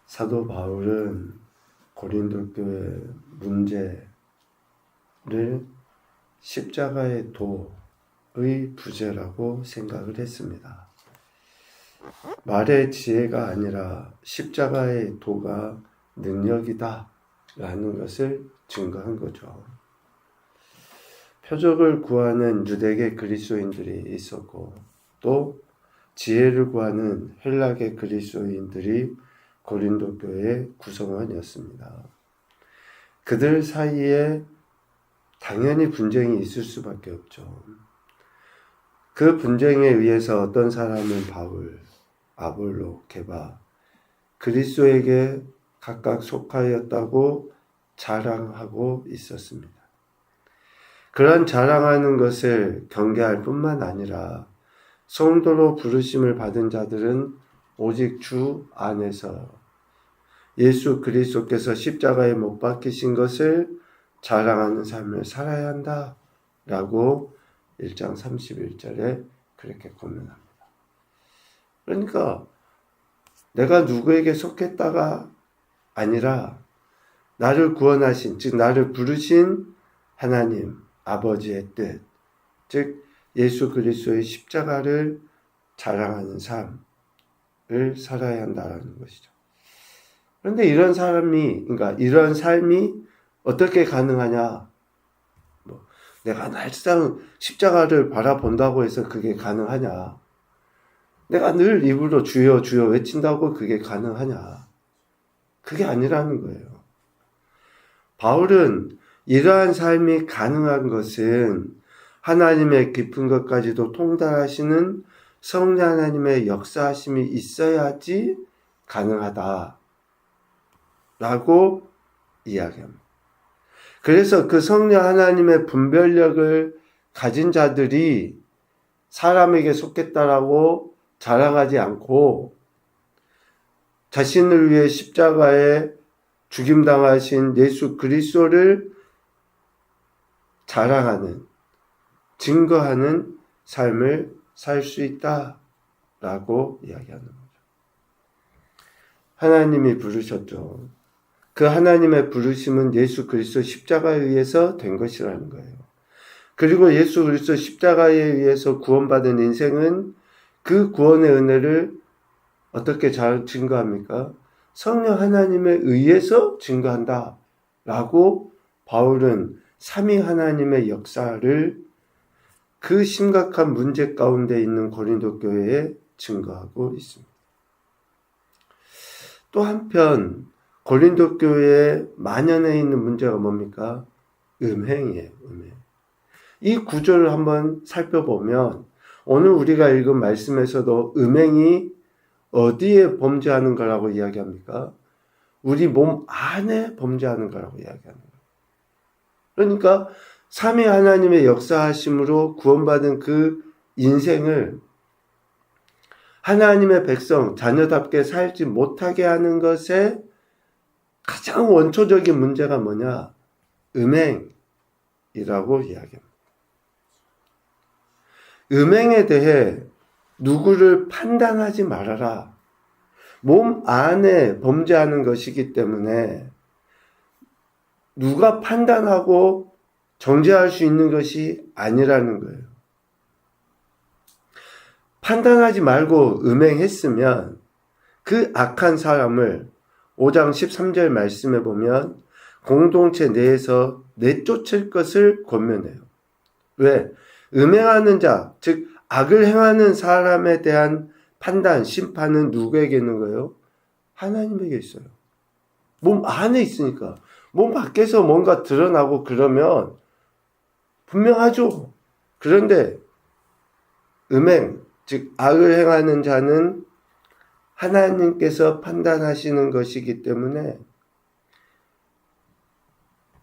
사도 바울은 고린도 교회 문제를 십자가의 도의 부재라고 생각을 했습니다. 말의 지혜가 아니라 십자가의 도가 능력이다 라는 것을 증거한 거죠. 표적을 구하는 유대계 그리스도인들이 있었고 또 지혜를 구하는 헬라계 그리스도인들이 고린도 교회의 구성원이었습니다. 그들 사이에 당연히 분쟁이 있을 수밖에 없죠. 그 분쟁에 의해서 어떤 사람은 바울, 아볼로, 게바, 그리스도에게 각각 속하였다고 자랑하고 있었습니다. 그런 자랑하는 것을 경계할 뿐만 아니라 성도로 부르심을 받은 자들은 오직 주 안에서 예수 그리스도께서 십자가에 못 박히신 것을 자랑하는 삶을 살아야 한다 라고 1장 31절에 그렇게 권면합니다. 그러니까 내가 누구에게 속했다가 아니라 나를 구원하신, 즉 나를 부르신 하나님 아버지의 뜻, 즉 예수 그리스도의 십자가를 자랑하는 삶을 살아야 한다는 것이죠. 그런데 이런 삶이 어떻게 가능하냐? 내가 날상 십자가를 바라본다고 해서 그게 가능하냐? 내가 늘 입으로 주여 주여 외친다고 그게 가능하냐? 그게 아니라는 거예요. 바울은 이러한 삶이 가능한 것은 하나님의 깊은 것까지도 통달하시는 성령 하나님의 역사하심이 있어야지 가능하다 라고 이야기합니다. 그래서 그 성령 하나님의 분별력을 가진 자들이 사람에게 속했다라고 자랑하지 않고 자신을 위해 십자가에 죽임당하신 예수 그리스도를 자랑하는, 증거하는 삶을 살 수 있다라고 이야기하는 거죠. 하나님이 부르셨죠. 그 하나님의 부르심은 예수 그리스도 십자가에 의해서 된 것이라는 거예요. 그리고 예수 그리스도 십자가에 의해서 구원받은 인생은 그 구원의 은혜를 어떻게 잘 증거합니까? 성령 하나님에 의해서 증거한다 라고 바울은 삼위 하나님의 역사를 그 심각한 문제 가운데 있는 고린도 교회에 증거하고 있습니다. 또 한편 고린도 교회에 만연해 있는 문제가 뭡니까? 음행이에요. 음행. 이 구조를 한번 살펴보면 오늘 우리가 읽은 말씀에서도 음행이 어디에 범죄하는 거라고 이야기합니까? 우리 몸 안에 범죄하는 거라고 이야기하는 거예요. 그러니까 삼위 하나님의 역사하심으로 구원받은 그 인생을 하나님의 백성, 자녀답게 살지 못하게 하는 것에 가장 원초적인 문제가 뭐냐? 음행이라고 이야기합니다. 음행에 대해 누구를 판단하지 말아라. 몸 안에 범죄하는 것이기 때문에 누가 판단하고 정죄할 수 있는 것이 아니라는 거예요. 판단하지 말고 음행했으면 그 악한 사람을 5장 13절 말씀에 보면 공동체 내에서 내쫓을 것을 권면해요. 왜? 음행하는 자, 즉 악을 행하는 사람에 대한 판단, 심판은 누구에게 있는 거예요? 하나님에게 있어요. 몸 안에 있으니까. 몸 밖에서 뭔가 드러나고 그러면 분명하죠. 그런데 음행, 즉 악을 행하는 자는 하나님께서 판단하시는 것이기 때문에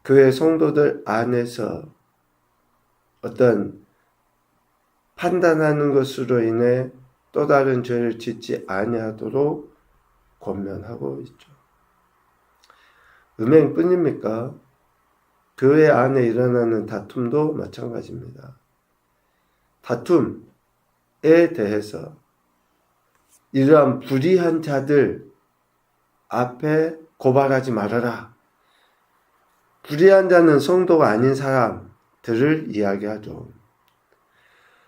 교회 성도들 안에서 어떤 판단하는 것으로 인해 또 다른 죄를 짓지 아니하도록 권면하고 있죠. 음행뿐입니까? 교회 안에 일어나는 다툼도 마찬가지입니다. 다툼에 대해서 이러한 불의한 자들 앞에 고발하지 말아라. 불의한 자는 성도가 아닌 사람들을 이야기하죠.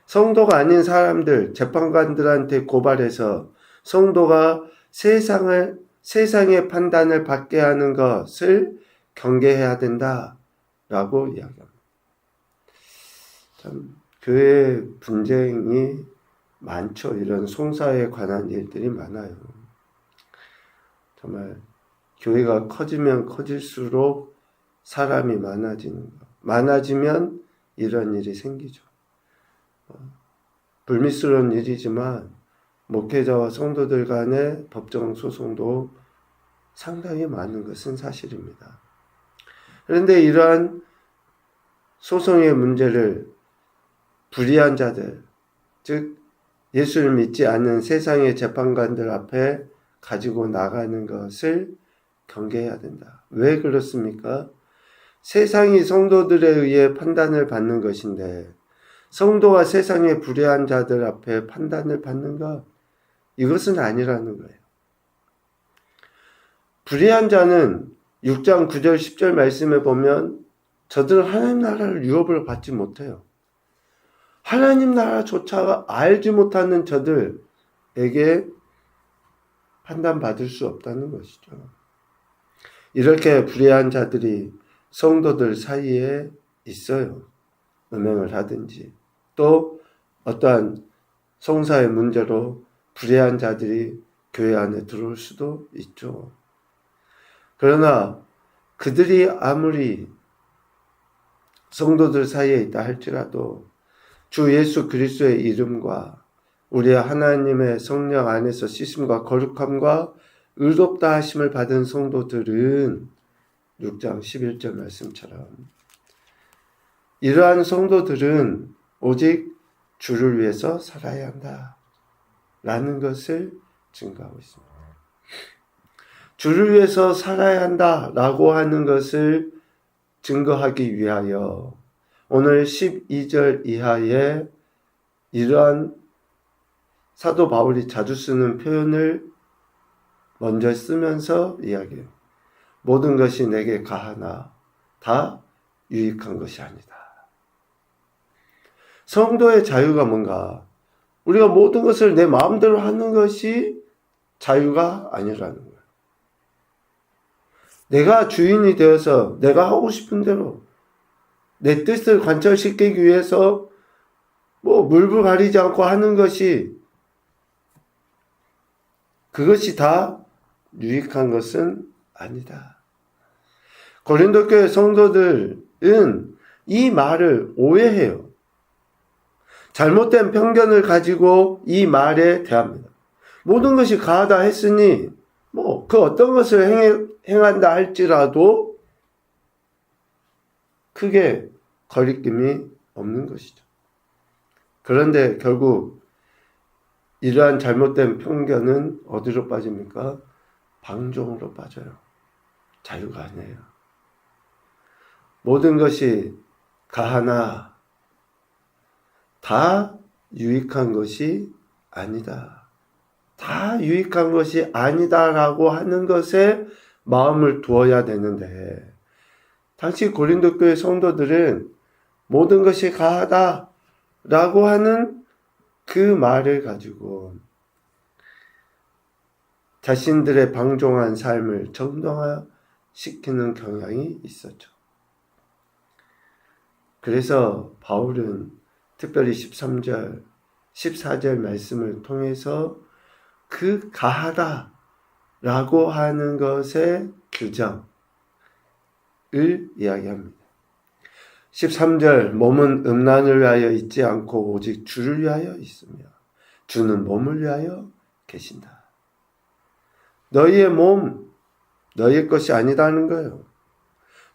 성도가 아닌 사람들, 재판관들한테 고발해서 성도가 세상의 판단을 받게 하는 것을 경계해야 된다라고 이야기합니다. 참 교회 분쟁이 많죠. 이런 송사에 관한 일들이 많아요. 정말 교회가 커지면 커질수록 사람이 많아지는 거. 많아지면 이런 일이 생기죠. 불미스러운 일이지만 목회자와 성도들 간의 법정 소송도 상당히 많은 것은 사실입니다. 그런데 이러한 소송의 문제를 불의한 자들, 즉 예수를 믿지 않는 세상의 재판관들 앞에 가지고 나가는 것을 경계해야 된다. 왜 그렇습니까? 세상이 성도들에 의해 판단을 받는 것인데 성도가 세상의 불의한 자들 앞에 판단을 받는가? 이것은 아니라는 거예요. 불의한 자는 6장 9절 10절 말씀에 보면 저들은 하나님 나라를 유업을 받지 못해요. 하나님 나라조차 알지 못하는 저들에게 판단받을 수 없다는 것이죠. 이렇게 불의한 자들이 성도들 사이에 있어요. 음행을 하든지 또 어떠한 송사의 문제로 불의한 자들이 교회 안에 들어올 수도 있죠. 그러나 그들이 아무리 성도들 사이에 있다 할지라도 주 예수 그리스도의 이름과 우리 하나님의 성령 안에서 씻음과 거룩함과 의롭다 하심을 받은 성도들은 6장 11절 말씀처럼 이러한 성도들은 오직 주를 위해서 살아야 한다 라는 것을 증거하고 있습니다. 주를 위해서 살아야 한다 라고 하는 것을 증거하기 위하여 오늘 12절 이하에 이러한 사도 바울이 자주 쓰는 표현을 먼저 쓰면서 이야기해요. 모든 것이 내게 가하나 다 유익한 것이 아니다. 성도의 자유가 뭔가? 우리가 모든 것을 내 마음대로 하는 것이 자유가 아니라는 거예요. 내가 주인이 되어서 내가 하고 싶은 대로 내 뜻을 관철시키기 위해서 물불 가리지 않고 하는 것이 그것이 다 유익한 것은 아니다. 고린도 교회 성도들은 이 말을 오해해요. 잘못된 편견을 가지고 이 말에 대합니다. 모든 것이 가하다 했으니 그 어떤 것을 행한다 할지라도 크게 거리낌이 없는 것이죠. 그런데 결국 이러한 잘못된 편견은 어디로 빠집니까? 방종으로 빠져요. 자유가 아니에요. 모든 것이 가하나 다 유익한 것이 아니다. 다 유익한 것이 아니다라고 하는 것에 마음을 두어야 되는데 당시 고린도 교회 성도들은 모든 것이 가하다라고 하는 그 말을 가지고 자신들의 방종한 삶을 정당화시키는 경향이 있었죠. 그래서 바울은 특별히 13절, 14절 말씀을 통해서 그 가하다라고 하는 것의 규정을 이야기합니다. 13절 몸은 음란을 위하여 있지 않고 오직 주를 위하여 있으며 주는 몸을 위하여 계신다. 너희의 몸 너희의 것이 아니다는 거예요.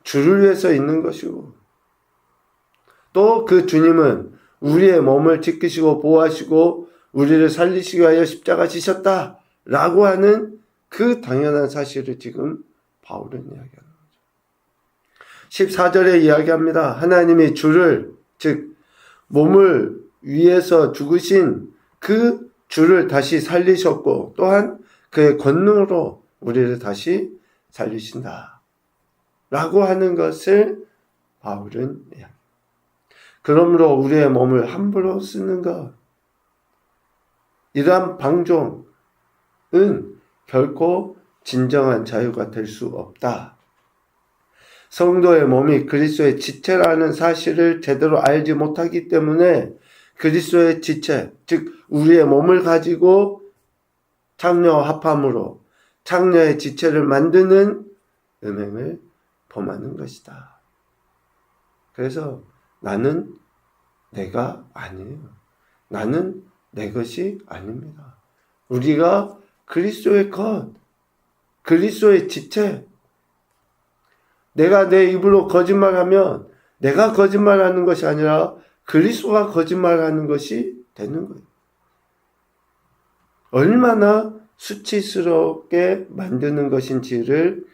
주를 위해서 있는 것이고 또 그 주님은 우리의 몸을 지키시고 보호하시고 우리를 살리시기 위하여 십자가 지셨다라고 하는 그 당연한 사실을 지금 바울은 이야기하는 거죠. 14절에 이야기합니다. 하나님이 주를 즉 몸을 위해서 죽으신 그 주를 다시 살리셨고 또한 그의 권능으로 우리를 다시 살리신다. 라고 하는 것을 바울은 그러므로 우리의 몸을 함부로 쓰는 것, 이러한 방종은 결코 진정한 자유가 될 수 없다. 성도의 몸이 그리스도의 지체라는 사실을 제대로 알지 못하기 때문에 그리스도의 지체, 즉 우리의 몸을 가지고 창녀와 합함으로 창녀의 지체를 만드는 음행을 범하는 것이다. 그래서 나는 내가 아니에요. 나는 내 것이 아닙니다. 우리가 그리스도의 것, 그리스도의 지체, 내가 내 입으로 거짓말하면 내가 거짓말하는 것이 아니라 그리스도가 거짓말하는 것이 되는 거예요. 얼마나 수치스럽게 만드는 것인지를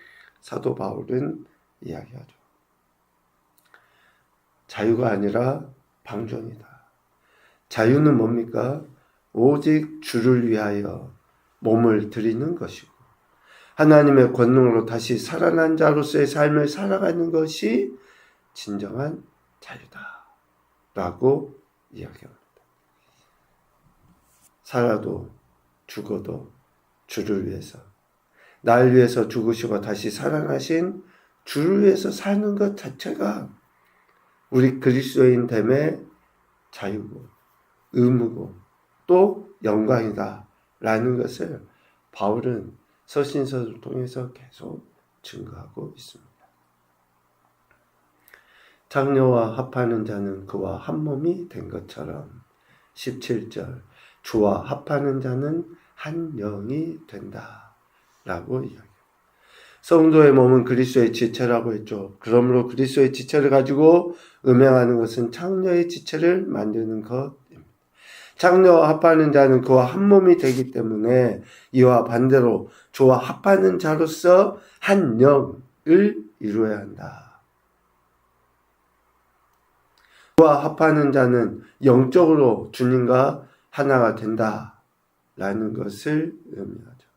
사도 바울은 이야기하죠. 자유가 아니라 방종이다. 자유는 뭡니까? 오직 주를 위하여 몸을 드리는 것이고 하나님의 권능으로 다시 살아난 자로서의 삶을 살아가는 것이 진정한 자유다. 라고 이야기합니다. 살아도 죽어도 주를 위해서, 날 위해서 죽으시고 다시 살아나신 주를 위해서 사는 것 자체가 우리 그리스도인 됨의 자유고 의무고 또 영광이다 라는 것을 바울은 서신서를 통해서 계속 증거하고 있습니다. 창녀와 합하는 자는 그와 한 몸이 된 것처럼 17절 주와 합하는 자는 한 영이 된다 라고 이야기합니다. 성도의 몸은 그리스도의 지체라고 했죠. 그러므로 그리스도의 지체를 가지고 음행하는 것은 창녀의 지체를 만드는 것입니다. 창녀와 합하는 자는 그와 한 몸이 되기 때문에 이와 반대로 주와 합하는 자로서 한 영을 이루어야 한다. 주와 합하는 자는 영적으로 주님과 하나가 된다라는 것을 의미하죠.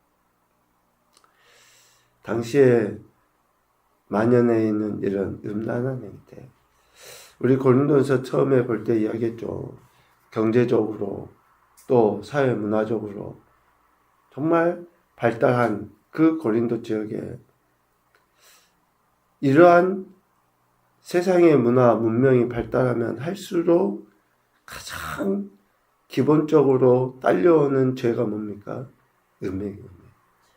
당시에 만연해 있는 이런 음란한 행태, 우리 고린도서 처음에 볼 때 이야기했죠. 경제적으로 또 사회 문화적으로 정말 발달한 그 고린도 지역에 이러한 세상의 문화 문명이 발달하면 할수록 가장 기본적으로 딸려오는 죄가 뭡니까? 음행,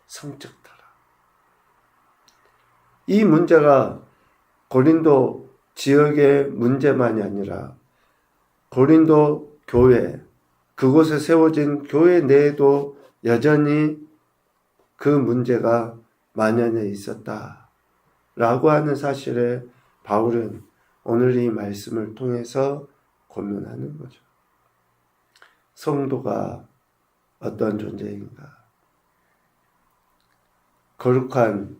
성적 타락. 이 문제가 고린도 지역의 문제만이 아니라 고린도 교회, 그곳에 세워진 교회 내에도 여전히 그 문제가 만연해 있었다라고 하는 사실에 바울은 오늘 이 말씀을 통해서 고민하는 거죠. 성도가 어떤 존재인가? 거룩한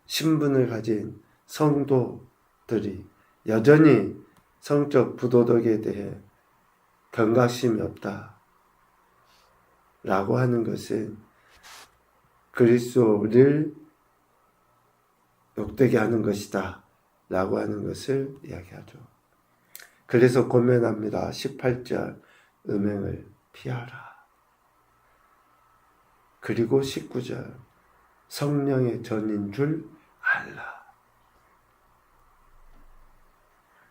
신분을 가진 성도들이 여전히 성적 부도덕에 대해 경각심이 없다 라고 하는 것은 그리스도를 욕되게 하는 것이다 라고 하는 것을 이야기하죠. 그래서 고면합니다. 18절 음행을 피하라. 그리고 19절 성령의 전인 줄 알라.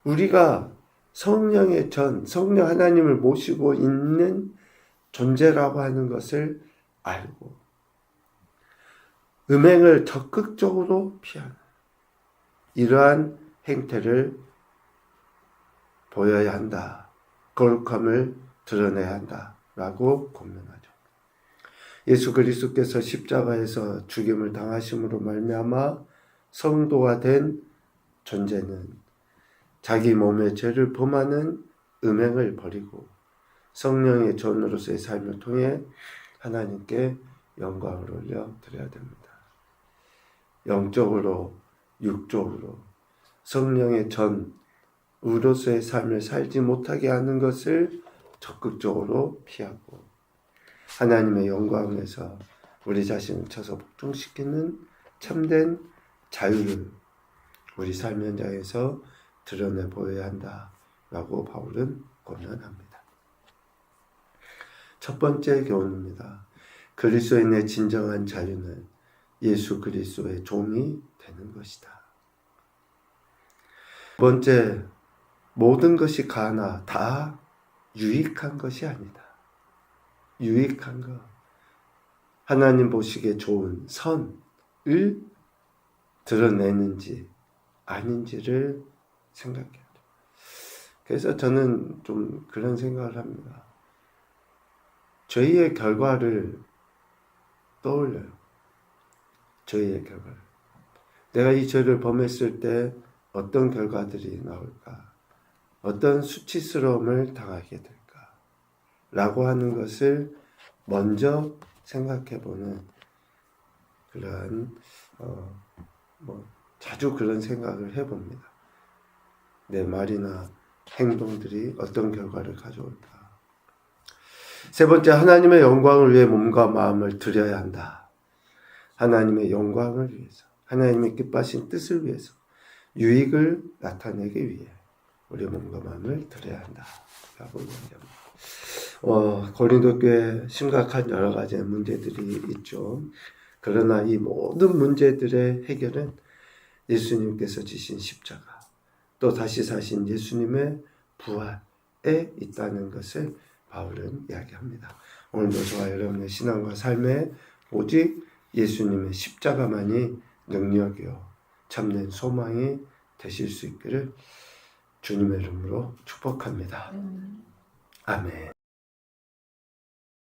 우리가 성령의 전, 성령 하나님을 모시고 있는 존재라고 하는 것을 알고 음행을 적극적으로 피하는 이러한 행태를 보여야 한다. 거룩함을 드러내야 한다. 라고 권면하죠. 예수 그리스도께서 십자가에서 죽임을 당하심으로 말미암아 성도가 된 존재는 자기 몸의 죄를 범하는 음행을 버리고 성령의 전으로서의 삶을 통해 하나님께 영광을 올려드려야 됩니다. 영적으로, 육적으로 성령의 전으로서의 삶을 살지 못하게 하는 것을 적극적으로 피하고 하나님의 영광에서 우리 자신을 쳐서 복종시키는 참된 자유를 우리 삶 현장에서 드러내 보여야 한다라고 바울은 권면합니다. 첫 번째 교훈입니다. 그리스도인의 진정한 자유는 예수 그리스도의 종이 되는 것이다. 두 번째, 모든 것이 가나 다 유익한 것이 아니다. 유익한 것, 하나님 보시기에 좋은 선을 드러내는지 아닌지를 생각해야 돼요. 그래서 저는 좀 그런 생각을 합니다. 죄의 결과를 떠올려요. 죄의 결과를. 내가 이 죄를 범했을 때 어떤 결과들이 나올까? 어떤 수치스러움을 당하게 될까? 라고 하는 것을 먼저 생각해보는 그러한 자주 그런 생각을 해봅니다. 내 말이나 행동들이 어떤 결과를 가져올까? 세 번째, 하나님의 영광을 위해 몸과 마음을 드려야 한다. 하나님의 영광을 위해서, 하나님의 기뻐하신 뜻을 위해서, 유익을 나타내기 위해 우리 몸과 마음을 드려야 한다라고 이야기합니다. 고린도 교회에 심각한 여러 가지 문제들이 있죠. 그러나 이 모든 문제들의 해결은 예수님께서 지신 십자가, 또 다시 사신 예수님의 부활에 있다는 것을 바울은 이야기합니다. 오늘도 저와 여러분의 신앙과 삶에 오직 예수님의 십자가만이 능력이요 참된 소망이 되실 수 있기를 주님의 이름으로 축복합니다. 아멘.